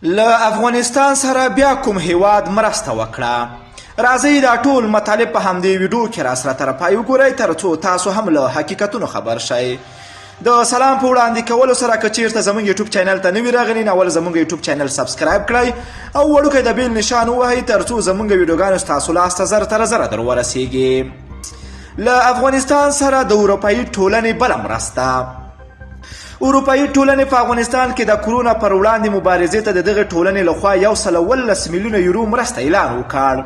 له افغانستان سره بیا کوم هیواد مرسته وکړه؟ راځئ دا ټول مطالب په همدې ویډیو کې راسره تر پای وګورئ ترڅو تاسو هم له حقیقتونو خبر شئ. د سلام په وړاندې کولو سره که چیرته زموږ یوټیوب چینل ته نوي راغلي نو اول زموږ یوټیوب چینل سبسکرایب کړئ او وړوکی د بیل نشان ووهئ ترڅو زموږ ویډیوګانو ستاسو لاس ته زر تر زره در ورسیږي. له افغانستان سره د اروپایي ټولنې بله مرسته. اروپایي ټولنې په افغانستان کې د کرونا پر وړاندې مبارزې ته د دغې ټولنې لخوا 119 میلیونه یورو مرسته اعلان وکړ.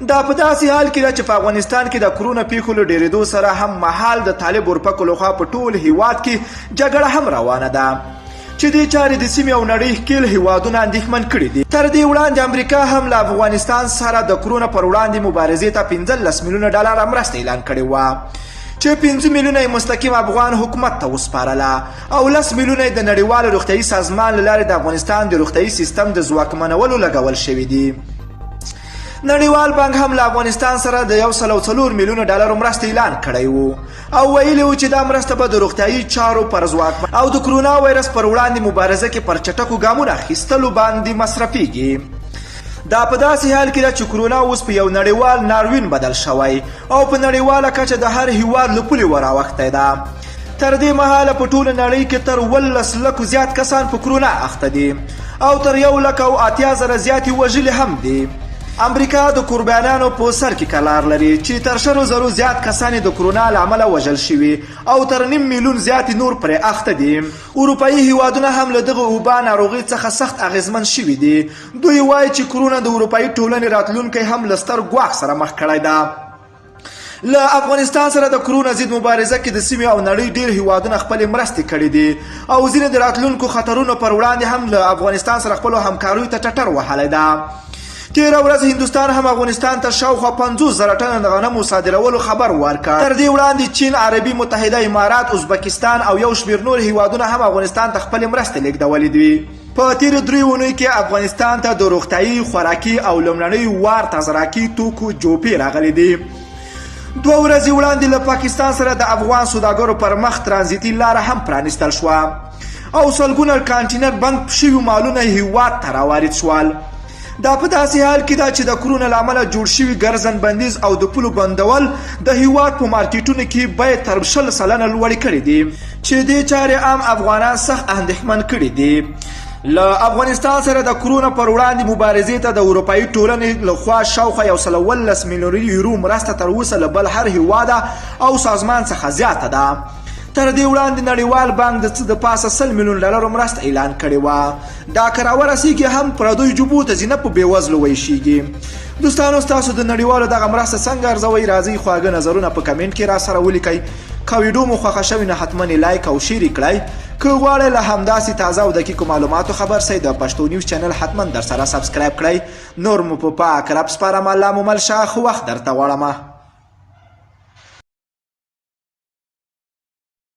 دا په داسې حال کې ده چې په افغانستان کې د کرونا پیښو له ډېرېدو سره هم مهال د طالب اورپکو لخوا په ټول هیواد کې جګړه هم روانه ده چې دې چارې د سیمې او نړۍ ښکېل هیوادونه اندېښمن کړي دي. تر دې وړاندې امریکا هم له افغانستان سره د کرونا پر وړاندې مبارزې ته 15 میلیونه ډالر مرسته اعلان کړې وه چې 5 میلیونه یې مستقیم افغان حکومت ته وسپارله او 10 میلیونه یې د نړیوال روغتیایي سازمان له لارې د افغانستان د روغتیایي سیستم د ځواکمنولو لګول شوي دي. نړیوال بانک هم له افغانستان سره د 104 میلیونه ډالرو مرسته اعلان کړی و او ویلي و چې دا مرسته به د روغتیایي چارو پر ځواکمن او د کرونا وایرس پر وړاندې مبارزه کې پر چټکو ګامونو اخیستلو باندې مصرفیږي. دا په داسې حال کې ده چې کرونا اوس په یو نړیوال ناورین بدل شوی او په نړیواله کچه د هر هیواد له پولې وراوښتی ده. تر دې مهاله په ټوله نړۍ کې تر 18 لکو زیات کسان په کرونا اخته دي او تر 1,80,000 زیاتې وژلي هم دي. امریکا د قربانیانو په سر کې کلار لري چې تر 100,000 زیات کسان د کرونا له امله وژل شوي او تر 1.5 میلیون زیات نور پرې اخته دي. اروپایي هیوادونه هم له دغه وبا ناروغۍ څخه سخت اغېزمن شوي دي. دوی وایي چې کرونا د اروپایي ټولنې راتلونکی هم له ستر ګواښ سره مخ کړی ده. له افغانستان سره د کرونا ضد مبارزه کې د سیمې او نړۍ ډېر هیوادونه خپلې مرستې کړي دي او ځینې د راتلونکو خطرونو پر وړاندې هم له افغانستان سره خپلو همکاریو ته ټټر وهلی ده. تیره ورځ هندوستان هم افغانستان ته شاوخوا 50,000 ټنه د غنمو صادرولو خبر ورکړ. تر دې وړاندې چین، عربي متحده امارات، ازبکستان او یو شمېر نور هیوادونه هم افغانستان ته خپلې مرستې لیږدولې دي. په تیرو 3 اونیو کې افغانستان ته د روغتیایي، خوراکي او لومړنیو وار تازه‌راکي توکو جوپې راغلي دي. 2 ورځې وړاندې له پاکستان سره د افغان سوداګرو پر مخ ترانزیتي لاره هم پرانیستل شوه او سلګونه کانټینر بند شوي مالونه هیواد ته راوارد شول. دا په داسې حال کې ده چې د کرونا له امله جوړ شوي ګرځن بندیز او د پولو بندول د هیواد په مارکیټونو کې بیې تر 20% لوړې کړي دي چې دې چارې عام افغانان سخت اندېښمن کړي دي. له افغانستان سره د کرونا پر وړاندې مبارزې ته د اروپایي ټولنې لخوا شاوخوا 119 میلیونه یورو مرسته تر اوسه له بل هر هیواد او سازمان څخه زیاته ده. تر دې وړاندې نړیوال بانک د څه د پاسه 100 میلیون ډالرو مرسته اعلان کړې وه. دا که راورسیږي هم پردیو جبو ته ځي نه په بېوزلو ویشیږي. دوستانو ستاسو د نړیوالو دغه مرسته څنګه ارزوئ؟ راځئ خواږه نظرونه په کمنټ کې راسره ولیکئ. که ویډیو مو خوښه شوې نو حتما لایک او شیر کړئ. که غواړئ له همداسې تازه او دقیقو معلوماتو خبر شئ د پښتو نیوز چینل حتما در سره سبسکرایب کړئ. نور مو په پاک رب سپارم. الله مو مل شه. ښه وخت درته غواړم.